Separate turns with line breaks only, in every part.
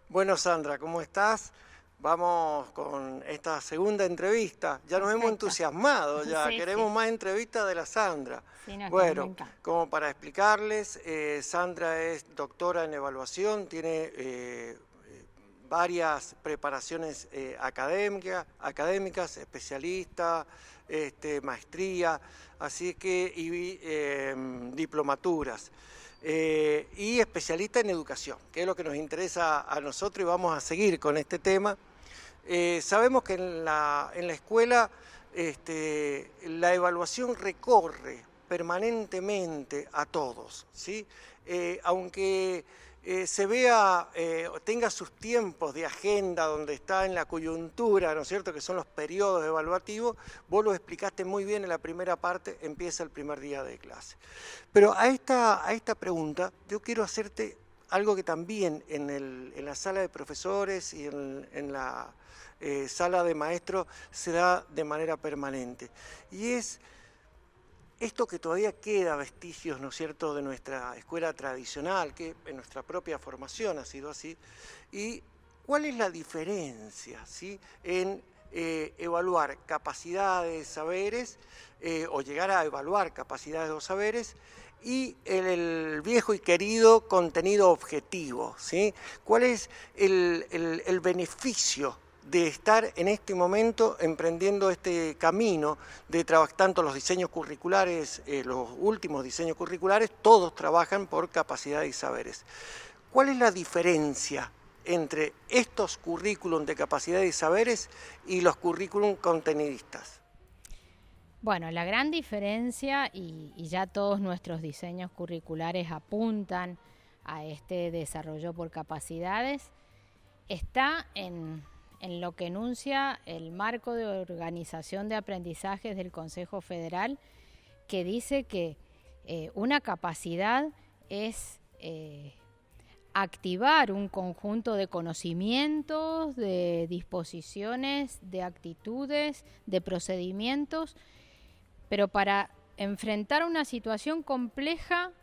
Bueno, Sandra, ¿cómo estás? Vamos con esta segunda entrevista. Ya nos hemos
Perfecto.
entusiasmado, ya
Sí, sí,
queremos más entrevistas de la Sandra.
sí, no, que a mí me
Bueno,
encanta.
como para explicarles, Sandra es doctora en evaluación, tiene varias preparaciones académicas, especialista, maestría, así que diplomaturas. Y especialista en educación, que es lo que nos interesa a nosotros y vamos a seguir con este tema. Sabemos que en la escuela la evaluación recorre permanentemente a todos, ¿sí? Aunque se vea, tenga sus tiempos de agenda donde está en la coyuntura, ¿no es cierto?, que son los periodos evaluativos, vos lo explicaste muy bien en la primera parte, empieza el primer día de clase. Pero a esta pregunta yo quiero hacerte algo que también en la sala de profesores y en la sala de maestros se da de manera permanente. Y es esto que todavía queda vestigios, ¿no es cierto?, de nuestra escuela tradicional, que en nuestra propia formación ha sido así. ¿Y cuál es la diferencia, ¿sí?, en evaluar capacidades, saberes, o llegar a evaluar capacidades o saberes, y el viejo y querido contenido objetivo, ¿sí? ¿Cuál es el beneficio de estar en este momento emprendiendo este camino de trabajar tanto los diseños curriculares, los últimos diseños curriculares, todos trabajan por capacidades y saberes? ¿Cuál es la diferencia entre estos currículum de capacidades y saberes y los currículum contenidistas?
Bueno, la gran diferencia, y ya todos nuestros diseños curriculares apuntan a este desarrollo por capacidades, está en lo que enuncia el marco de organización de aprendizajes del Consejo Federal, que dice que una capacidad es activar un conjunto de conocimientos, de disposiciones, de actitudes, de procedimientos, pero para enfrentar una situación compleja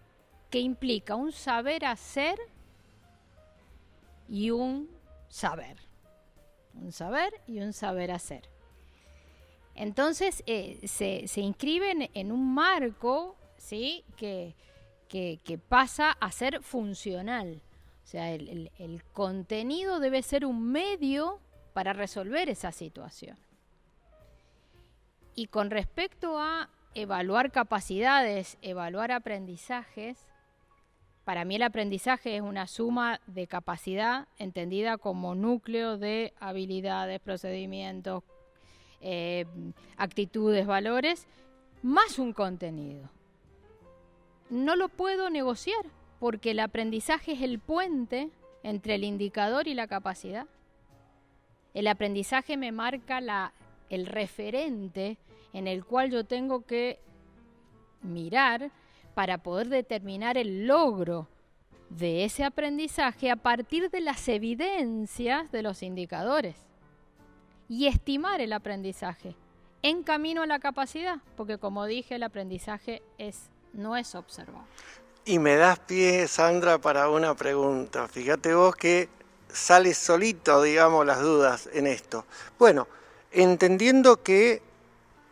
que implica un saber hacer y un saber. Un saber y un saber hacer. Entonces se inscriben en un marco, ¿sí?, que pasa a ser funcional. O sea, el contenido debe ser un medio para resolver esa situación. Y con respecto a evaluar capacidades, evaluar aprendizajes, para mí el aprendizaje es una suma de capacidad entendida como núcleo de habilidades, procedimientos, actitudes, valores, más un contenido. No lo puedo negociar porque el aprendizaje es el puente entre el indicador y la capacidad. El aprendizaje me marca el referente en el cual yo tengo que mirar para poder determinar el logro de ese aprendizaje a partir de las evidencias de los indicadores y estimar el aprendizaje en camino a la capacidad, porque como dije, el aprendizaje no es observado.
Y me das pie, Sandra, para una pregunta. Fíjate vos que sales solito, digamos, las dudas en esto. Bueno, entendiendo que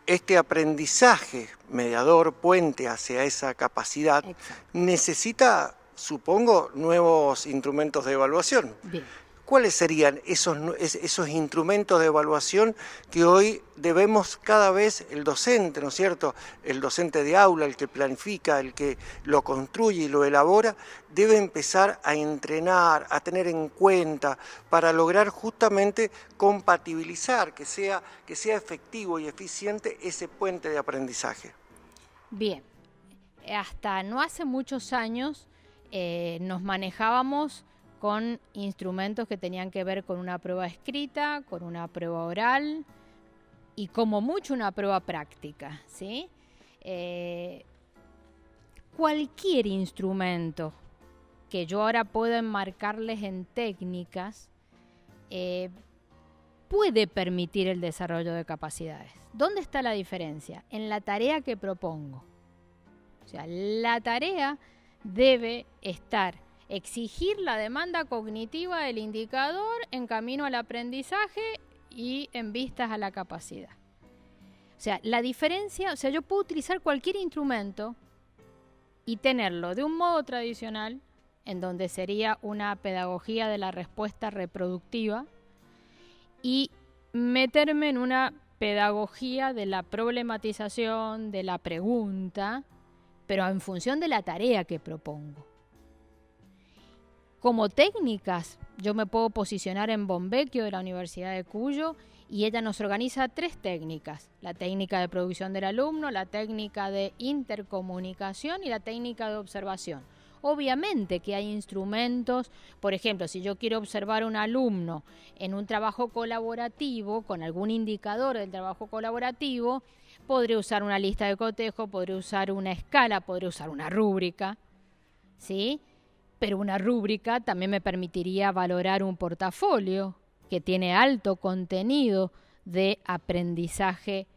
este aprendizaje mediador, puente hacia esa capacidad,
Exacto.
necesita, supongo, nuevos instrumentos de evaluación.
Bien.
¿Cuáles serían esos instrumentos de evaluación que hoy debemos cada vez el docente, ¿no es cierto? El docente de aula, el que planifica, el que lo construye y lo elabora, debe empezar a entrenar, a tener en cuenta para lograr justamente compatibilizar, que sea efectivo y eficiente ese puente de aprendizaje?
Bien. Hasta no hace muchos años nos manejábamos con instrumentos que tenían que ver con una prueba escrita, con una prueba oral y como mucho una prueba práctica, ¿sí? Cualquier instrumento que yo ahora pueda enmarcarles en técnicas puede permitir el desarrollo de capacidades. ¿Dónde está la diferencia? En la tarea que propongo. O sea, la tarea debe estar exigir la demanda cognitiva del indicador en camino al aprendizaje y en vistas a la capacidad. O sea, la diferencia, o sea, yo puedo utilizar cualquier instrumento y tenerlo de un modo tradicional, en donde sería una pedagogía de la respuesta reproductiva, y meterme en una pedagogía de la problematización, de la pregunta, pero en función de la tarea que propongo. Como técnicas, yo me puedo posicionar en Bombecchio de la Universidad de Cuyo, y ella nos organiza 3 técnicas: la técnica de producción del alumno, la técnica de intercomunicación y la técnica de observación. Obviamente que hay instrumentos, por ejemplo, si yo quiero observar a un alumno en un trabajo colaborativo, con algún indicador del trabajo colaborativo, podré usar una lista de cotejo, podré usar una escala, podré usar una rúbrica, ¿sí? Pero una rúbrica también me permitiría valorar un portafolio que tiene alto contenido de aprendizaje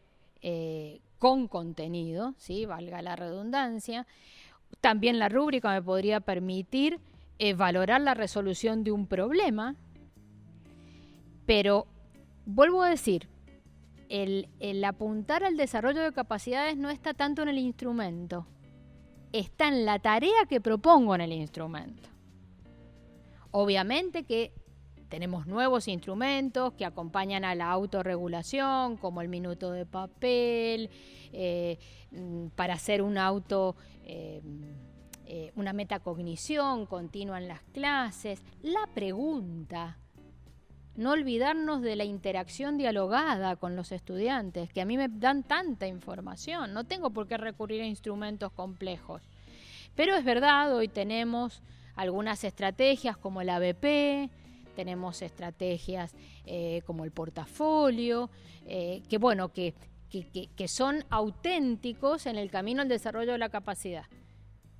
con contenido, ¿sí? Valga la redundancia. También la rúbrica me podría permitir valorar la resolución de un problema, pero vuelvo a decir, el apuntar al desarrollo de capacidades no está tanto en el instrumento, está en la tarea que propongo en el instrumento. Obviamente que tenemos nuevos instrumentos que acompañan a la autorregulación, como el minuto de papel, para hacer una metacognición continua en las clases. La pregunta, no olvidarnos de la interacción dialogada con los estudiantes, que a mí me dan tanta información, no tengo por qué recurrir a instrumentos complejos. Pero es verdad, hoy tenemos algunas estrategias como el ABP, tenemos estrategias como el portafolio, que son auténticos en el camino al desarrollo de la capacidad.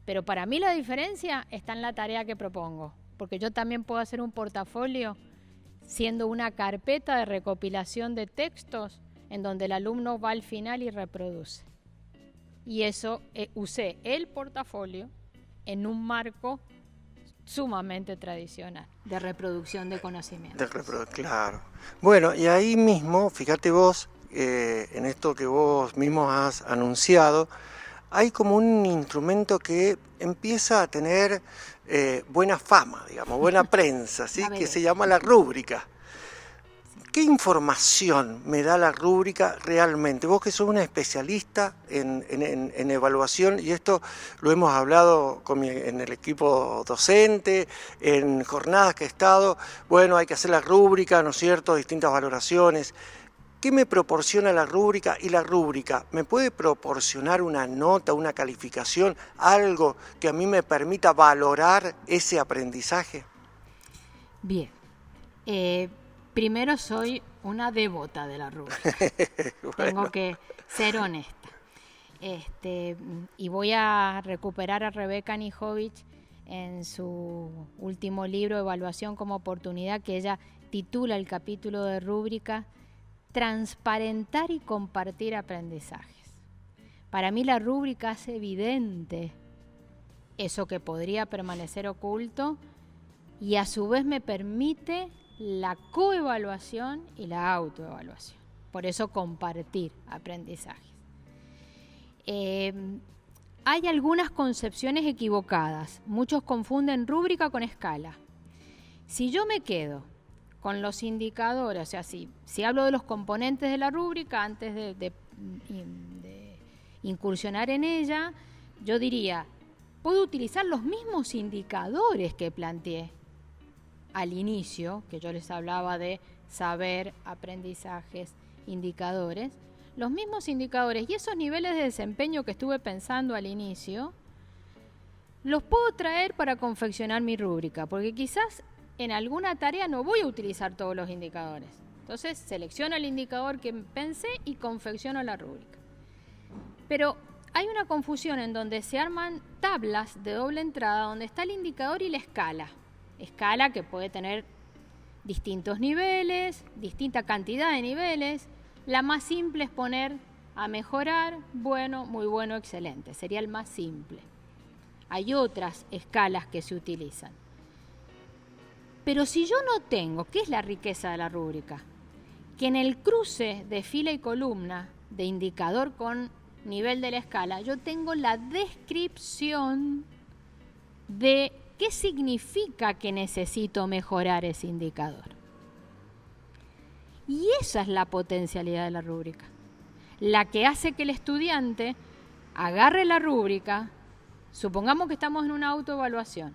Pero para mí la diferencia está en la tarea que propongo, porque yo también puedo hacer un portafolio siendo una carpeta de recopilación de textos en donde el alumno va al final y reproduce. Y eso usé el portafolio en un marco sumamente tradicional de reproducción de conocimientos.
Claro. Bueno, y ahí mismo, fíjate vos, en esto que vos mismo has anunciado, hay como un instrumento que empieza a tener buena fama, digamos, buena prensa, ¿sí? Que se llama la rúbrica. ¿Qué información me da la rúbrica realmente? Vos que sos una especialista en evaluación, y esto lo hemos hablado en el equipo docente, en jornadas que he estado, bueno, hay que hacer la rúbrica, ¿no es cierto?, distintas valoraciones. ¿Qué me proporciona la rúbrica? Y la rúbrica, ¿me puede proporcionar una nota, una calificación, algo que a mí me permita valorar ese aprendizaje?
Bien. Primero, soy una devota de la rúbrica. Bueno. Tengo que ser honesta. Y voy a recuperar a Rebeca Nijovic en su último libro, Evaluación como Oportunidad, que ella titula el capítulo de rúbrica Transparentar y compartir aprendizajes. Para mí la rúbrica hace evidente eso que podría permanecer oculto y a su vez me permite la coevaluación y la autoevaluación. Por eso compartir aprendizajes. Hay algunas concepciones equivocadas. Muchos confunden rúbrica con escala. Si yo me quedo con los indicadores, o sea, si hablo de los componentes de la rúbrica antes de incursionar en ella, yo diría, puedo utilizar los mismos indicadores que planteé al inicio, que yo les hablaba de saber, aprendizajes, indicadores, los mismos indicadores y esos niveles de desempeño que estuve pensando al inicio, los puedo traer para confeccionar mi rúbrica, porque quizás en alguna tarea no voy a utilizar todos los indicadores. Entonces selecciono el indicador que pensé y confecciono la rúbrica. Pero hay una confusión en donde se arman tablas de doble entrada donde está el indicador y la escala. Escala que puede tener distintos niveles, distinta cantidad de niveles. La más simple es poner a mejorar, bueno, muy bueno, excelente. Sería el más simple. Hay otras escalas que se utilizan. Pero si yo no tengo, ¿qué es la riqueza de la rúbrica? Que en el cruce de fila y columna, de indicador con nivel de la escala, yo tengo la descripción de qué significa que necesito mejorar ese indicador. Y esa es la potencialidad de la rúbrica, la que hace que el estudiante agarre la rúbrica. Supongamos que estamos en una autoevaluación.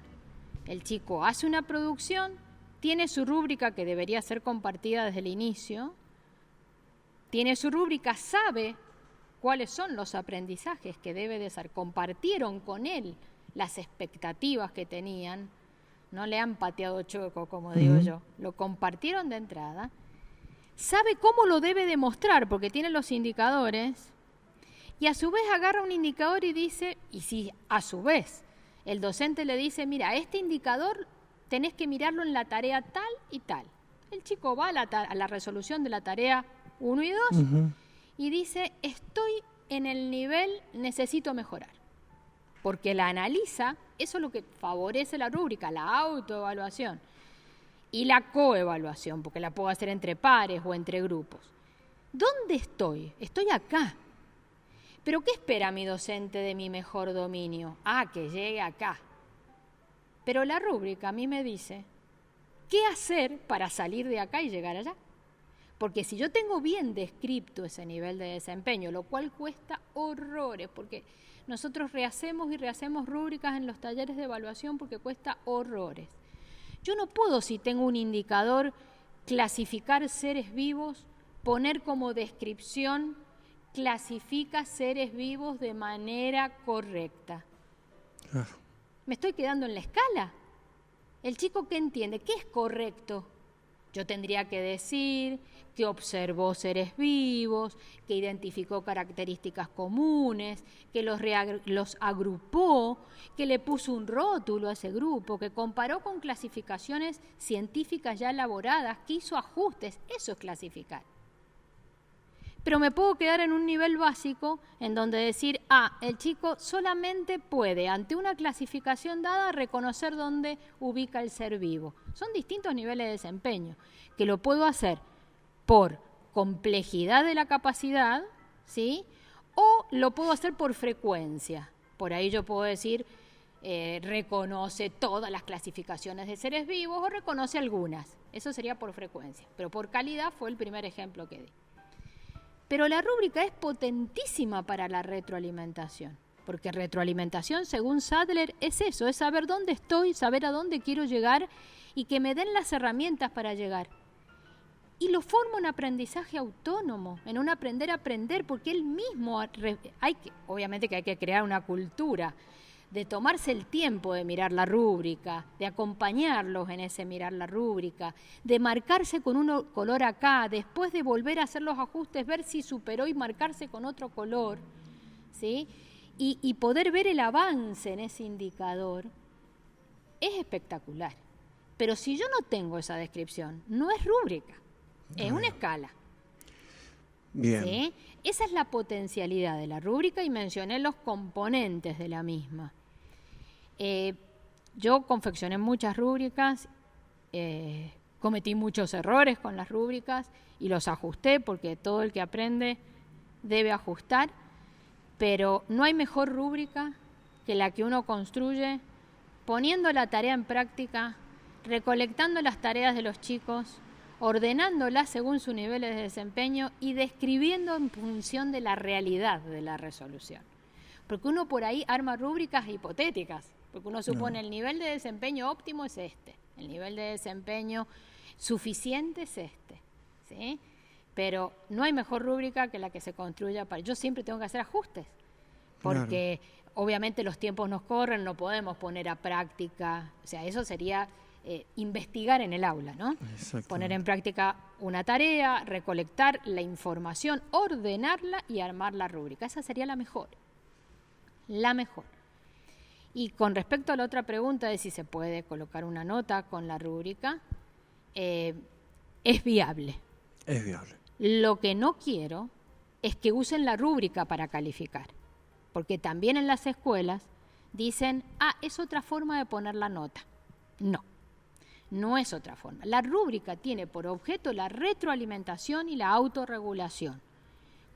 El chico hace una producción, tiene su rúbrica que debería ser compartida desde el inicio, tiene su rúbrica, sabe cuáles son los aprendizajes que debe de ser, compartieron con él las expectativas que tenían, no le han pateado chueco, como digo yo, lo compartieron de entrada, sabe cómo lo debe demostrar porque tiene los indicadores y a su vez agarra un indicador y dice, y si a su vez el docente le dice, mira, este indicador tenés que mirarlo en la tarea tal y tal. El chico va a la resolución de la tarea 1 y 2 y dice, estoy en el nivel, necesito mejorar. Porque la analiza, eso es lo que favorece la rúbrica, la autoevaluación y la coevaluación, porque la puedo hacer entre pares o entre grupos. ¿Dónde estoy? Estoy acá. ¿Pero qué espera mi docente de mi mejor dominio? Que llegue acá. Pero la rúbrica a mí me dice, ¿qué hacer para salir de acá y llegar allá? Porque si yo tengo bien descrito ese nivel de desempeño, lo cual cuesta horrores, porque nosotros rehacemos y rehacemos rúbricas en los talleres de evaluación porque cuesta horrores. Yo no puedo, si tengo un indicador, clasificar seres vivos, poner como descripción, clasifica seres vivos de manera correcta. Claro. ¿Me estoy quedando en la escala? ¿El chico qué entiende? ¿Qué es correcto? Yo tendría que decir que observó seres vivos, que identificó características comunes, que los agrupó, que le puso un rótulo a ese grupo, que comparó con clasificaciones científicas ya elaboradas, que hizo ajustes. Eso es clasificar. Pero me puedo quedar en un nivel básico en donde decir, el chico solamente puede, ante una clasificación dada, reconocer dónde ubica el ser vivo. Son distintos niveles de desempeño, que lo puedo hacer por complejidad de la capacidad, ¿sí? O lo puedo hacer por frecuencia. Por ahí yo puedo decir, reconoce todas las clasificaciones de seres vivos o reconoce algunas. Eso sería por frecuencia. Pero por calidad fue el primer ejemplo que di. Pero la rúbrica es potentísima para la retroalimentación, porque retroalimentación, según Sadler, es eso, es saber dónde estoy, saber a dónde quiero llegar y que me den las herramientas para llegar. Y lo forma en aprendizaje autónomo, en un aprender a aprender, porque él mismo, obviamente que hay que crear una cultura de tomarse el tiempo de mirar la rúbrica, de acompañarlos en ese mirar la rúbrica, de marcarse con un color acá, después de volver a hacer los ajustes, ver si superó y marcarse con otro color, ¿sí? Y poder ver el avance en ese indicador, es espectacular. Pero si yo no tengo esa descripción, no es rúbrica, es una escala.
Bien.
¿Sí? Esa es la potencialidad de la rúbrica y mencioné los componentes de la misma. Yo confeccioné muchas rúbricas, cometí muchos errores con las rúbricas y los ajusté porque todo el que aprende debe ajustar, pero no hay mejor rúbrica que la que uno construye poniendo la tarea en práctica, recolectando las tareas de los chicos, ordenándolas según sus niveles de desempeño y describiendo en función de la realidad de la resolución. Porque uno por ahí arma rúbricas hipotéticas, porque uno supone el nivel de desempeño óptimo es este, el nivel de desempeño suficiente es este, ¿sí? Pero no hay mejor rúbrica que la que se construya para... Yo siempre tengo que hacer ajustes, porque obviamente los tiempos nos corren, no podemos poner a práctica, o sea, eso sería... investigar en el aula, ¿no? Poner en práctica una tarea, recolectar la información, ordenarla y armar la rúbrica. Esa sería la mejor. La mejor. Y con respecto a la otra pregunta de si se puede colocar una nota con la rúbrica, es viable.
Es viable.
Lo que no quiero es que usen la rúbrica para calificar, porque también en las escuelas dicen, es otra forma de poner la nota. No. No es otra forma. La rúbrica tiene por objeto la retroalimentación y la autorregulación,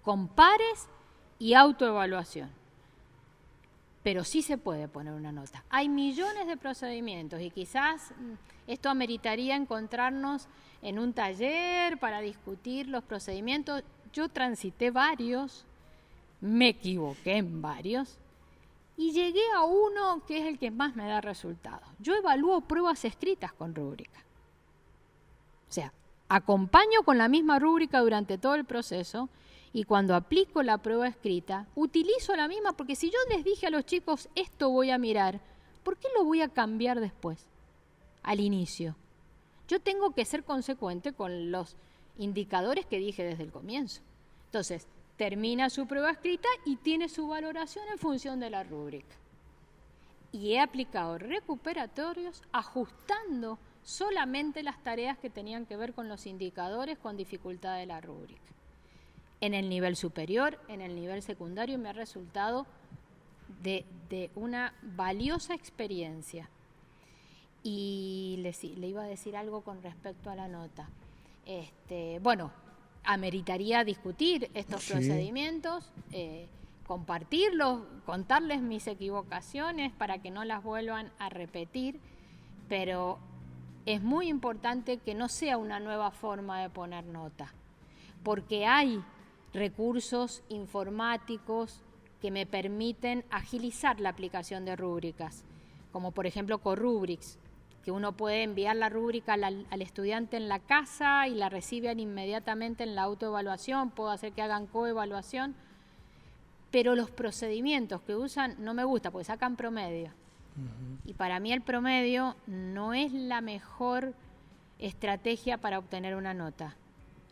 con pares y autoevaluación. Pero sí se puede poner una nota. Hay millones de procedimientos y quizás esto ameritaría encontrarnos en un taller para discutir los procedimientos. Yo transité varios, me equivoqué en varios y llegué a uno que es el que más me da resultados. Yo evalúo pruebas escritas con rúbrica. O sea, acompaño con la misma rúbrica durante todo el proceso y cuando aplico la prueba escrita, utilizo la misma, porque si yo les dije a los chicos, esto voy a mirar, ¿por qué lo voy a cambiar después, al inicio? Yo tengo que ser consecuente con los indicadores que dije desde el comienzo. Entonces, termina su prueba escrita y tiene su valoración en función de la rúbrica. Y he aplicado recuperatorios ajustando solamente las tareas que tenían que ver con los indicadores con dificultad de la rúbrica. En el nivel superior, en el nivel secundario, me ha resultado de una valiosa experiencia. Y le iba a decir algo con respecto a la nota. Bueno, ameritaría discutir estos procedimientos, compartirlos, contarles mis equivocaciones para que no las vuelvan a repetir, pero es muy importante que no sea una nueva forma de poner nota, porque hay recursos informáticos que me permiten agilizar la aplicación de rúbricas, como por ejemplo Corrubrics, que uno puede enviar la rúbrica al estudiante en la casa y la reciben inmediatamente en la autoevaluación, puedo hacer que hagan coevaluación, pero los procedimientos que usan no me gusta porque sacan promedio. Y para mí el promedio no es la mejor estrategia para obtener una nota.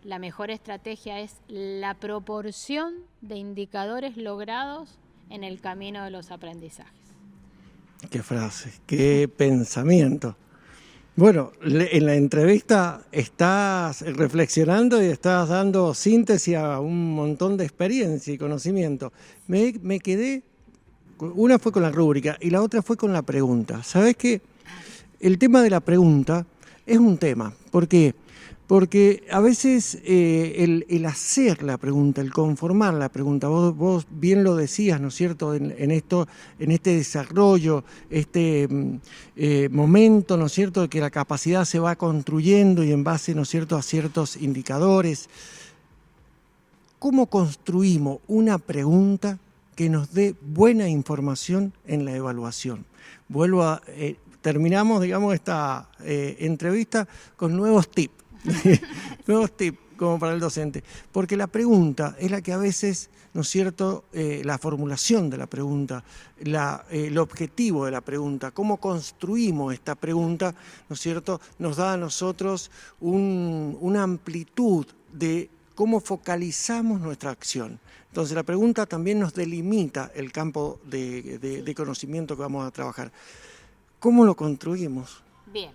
La mejor estrategia es la proporción de indicadores logrados en el camino de los aprendizajes.
Qué frase, qué pensamiento. Bueno, en la entrevista estás reflexionando y estás dando síntesis a un montón de experiencia y conocimiento. Me quedé, una fue con la rúbrica y la otra fue con la pregunta. ¿Sabés qué? El tema de la pregunta es un tema. ¿Por qué? Porque a veces el hacer la pregunta, el conformar la pregunta, vos bien lo decías, ¿no es cierto?, en este desarrollo, momento, ¿no es cierto?, de que la capacidad se va construyendo y en base, ¿no es cierto?, a ciertos indicadores. ¿Cómo construimos una pregunta que nos dé buena información en la evaluación? Terminamos, digamos, esta entrevista con nuevos tips. Nuevos tips como para el docente, porque la pregunta es la que a veces, ¿no es cierto?, la formulación de la pregunta, el objetivo de la pregunta, cómo construimos esta pregunta, ¿no es cierto?, nos da a nosotros una amplitud de cómo focalizamos nuestra acción. Entonces la pregunta también nos delimita el campo de conocimiento que vamos a trabajar. ¿Cómo lo construimos?
Bien.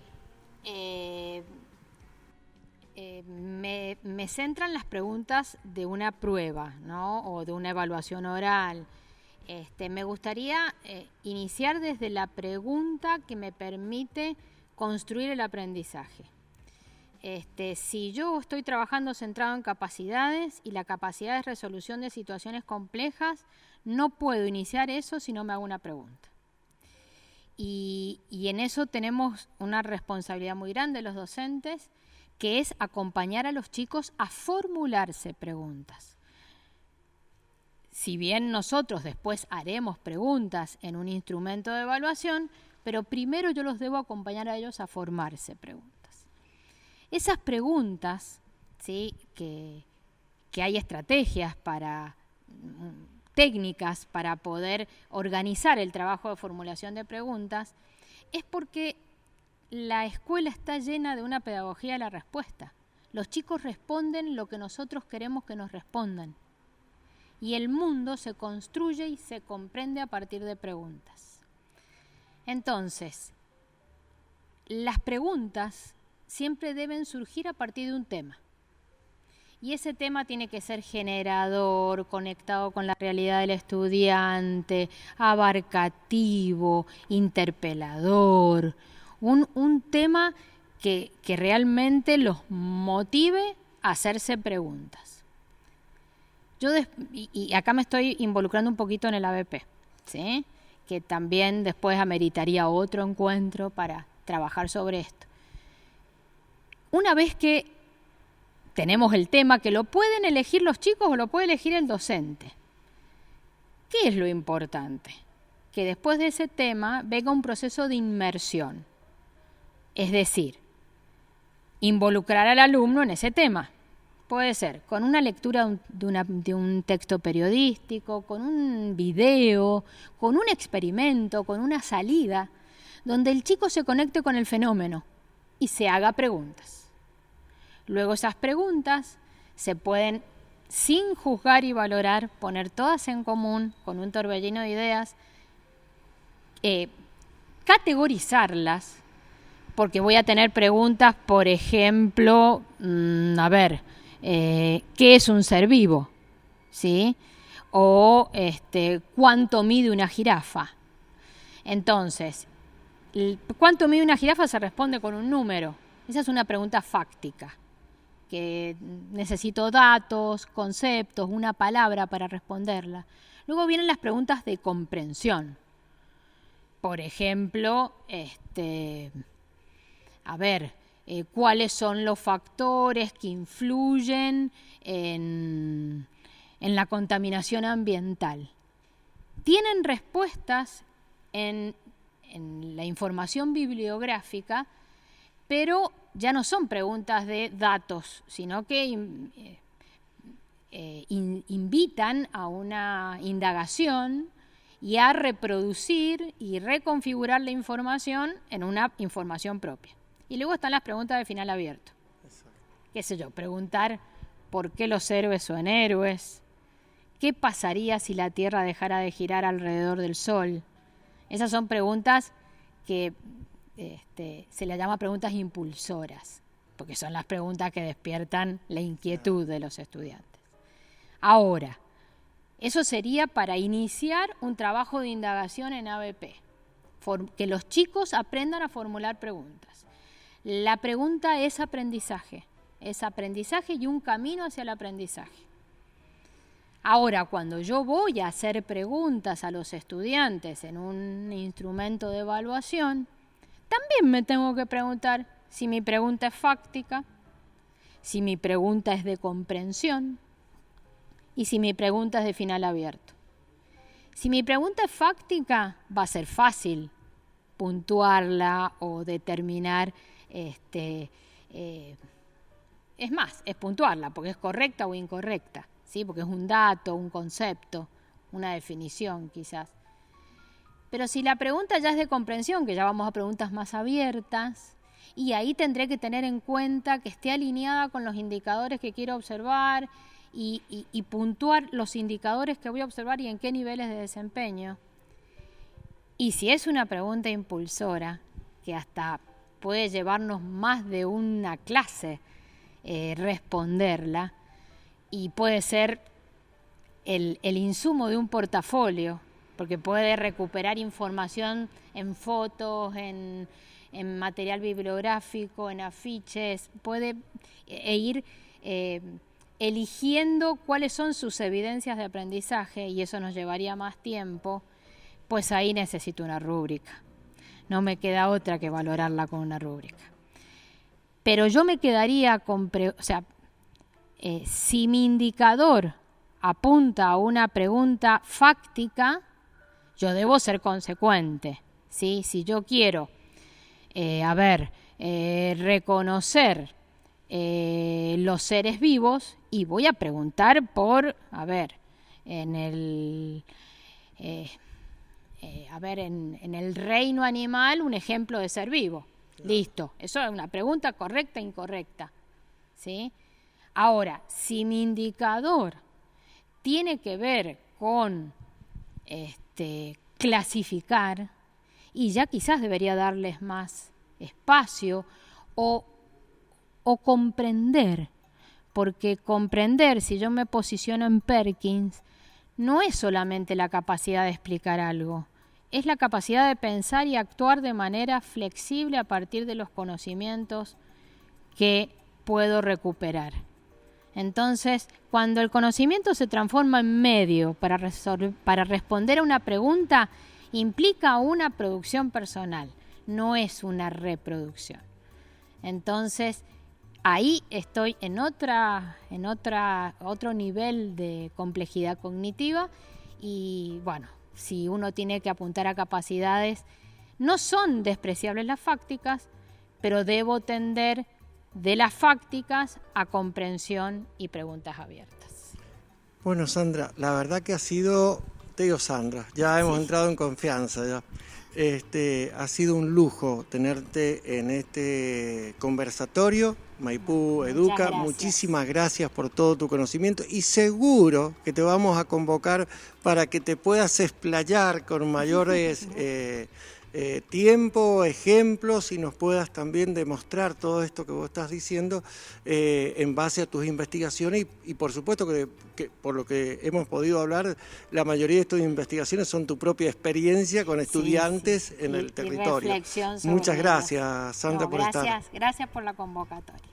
Me centran las preguntas de una prueba, ¿no?, o de una evaluación oral. Me gustaría iniciar desde la pregunta que me permite construir el aprendizaje. Si yo estoy trabajando centrado en capacidades y la capacidad de resolución de situaciones complejas, no puedo iniciar eso si no me hago una pregunta. Y en eso tenemos una responsabilidad muy grande los docentes, que es acompañar a los chicos a formularse preguntas. Si bien nosotros después haremos preguntas en un instrumento de evaluación, pero primero yo los debo acompañar a ellos a formarse preguntas. Esas preguntas, ¿sí?, que hay estrategias técnicas para poder organizar el trabajo de formulación de preguntas, es porque la escuela está llena de una pedagogía de la respuesta. Los chicos responden lo que nosotros queremos que nos respondan. Y el mundo se construye y se comprende a partir de preguntas. Entonces, las preguntas siempre deben surgir a partir de un tema. Y ese tema tiene que ser generador, conectado con la realidad del estudiante, abarcativo, interpelador. Un tema que realmente los motive a hacerse preguntas. Y acá me estoy involucrando un poquito en el ABP, ¿sí? Que también después ameritaría otro encuentro para trabajar sobre esto. Una vez que tenemos el tema, que lo pueden elegir los chicos o lo puede elegir el docente, ¿qué es lo importante? Que después de ese tema venga un proceso de inmersión, es decir, involucrar al alumno en ese tema. Puede ser con una lectura de un texto periodístico, con un video, con un experimento, con una salida, donde el chico se conecte con el fenómeno y se haga preguntas. Luego esas preguntas se pueden, sin juzgar y valorar, poner todas en común con un torbellino de ideas, categorizarlas, porque voy a tener preguntas, por ejemplo, ¿qué es un ser vivo? ¿Sí? O ¿cuánto mide una jirafa? Entonces, ¿cuánto mide una jirafa? Se responde con un número. Esa es una pregunta fáctica, que necesito datos, conceptos, una palabra para responderla. Luego vienen las preguntas de comprensión. Por ejemplo, ¿cuáles son los factores que influyen en la contaminación ambiental? Tienen respuestas en la información bibliográfica, pero ya no son preguntas de datos, sino que invitan a una indagación y a reproducir y reconfigurar la información en una información propia. Y luego están las preguntas de final abierto. ¿Qué sé yo? Preguntar por qué los héroes son héroes. ¿Qué pasaría si la Tierra dejara de girar alrededor del Sol? Esas son preguntas que se les llama preguntas impulsoras, porque son las preguntas que despiertan la inquietud de los estudiantes. Ahora, eso sería para iniciar un trabajo de indagación en ABP, que los chicos aprendan a formular preguntas. La pregunta es aprendizaje y un camino hacia el aprendizaje. Ahora, cuando yo voy a hacer preguntas a los estudiantes en un instrumento de evaluación, también me tengo que preguntar si mi pregunta es fáctica, si mi pregunta es de comprensión y si mi pregunta es de final abierto. Si mi pregunta es fáctica, va a ser fácil puntuarla o determinar, es más, es puntuarla porque es correcta o incorrecta, ¿sí? Porque es un dato, un concepto, una definición quizás. Pero si la pregunta ya es de comprensión, que ya vamos a preguntas más abiertas, y ahí tendré que tener en cuenta que esté alineada con los indicadores que quiero observar y puntuar los indicadores que voy a observar y en qué niveles de desempeño. Y si es una pregunta impulsora, que hasta puede llevarnos más de una clase responderla, y puede ser el insumo de un portafolio, porque puede recuperar información en fotos, en material bibliográfico, en afiches, puede ir eligiendo cuáles son sus evidencias de aprendizaje, y eso nos llevaría más tiempo. Pues ahí necesito una rúbrica. No me queda otra que valorarla con una rúbrica. Pero yo me quedaría con... si mi indicador apunta a una pregunta fáctica, yo debo ser consecuente, ¿sí? Si yo quiero, reconocer los seres vivos, y voy a preguntar por, en el reino animal, un ejemplo de ser vivo. Listo, eso es una pregunta correcta e incorrecta, ¿sí? Ahora, si mi indicador tiene que ver con clasificar, y ya quizás debería darles más espacio, o comprender, porque comprender, si yo me posiciono en Perkins, no es solamente la capacidad de explicar algo, es la capacidad de pensar y actuar de manera flexible a partir de los conocimientos que puedo recuperar. Entonces, cuando el conocimiento se transforma en medio para responder a una pregunta, implica una producción personal, no es una reproducción. Entonces, ahí estoy en otro nivel de complejidad cognitiva y, bueno, si uno tiene que apuntar a capacidades, no son despreciables las fácticas, pero debo tender de las fácticas a comprensión y preguntas abiertas.
Bueno, Sandra, la verdad que ha sido, te digo Sandra, ya hemos entrado en confianza ya. Ha sido un lujo tenerte en este conversatorio. Maipú Educa, muchísimas gracias por todo tu conocimiento y seguro que te vamos a convocar para que te puedas explayar con mayores tiempo, ejemplos y nos puedas también demostrar todo esto que vos estás diciendo en base a tus investigaciones y por supuesto que por lo que hemos podido hablar, la mayoría de estas investigaciones son tu propia experiencia con estudiantes en el territorio.
Muchas
gracias, Sandra, por estar.
Gracias por la convocatoria.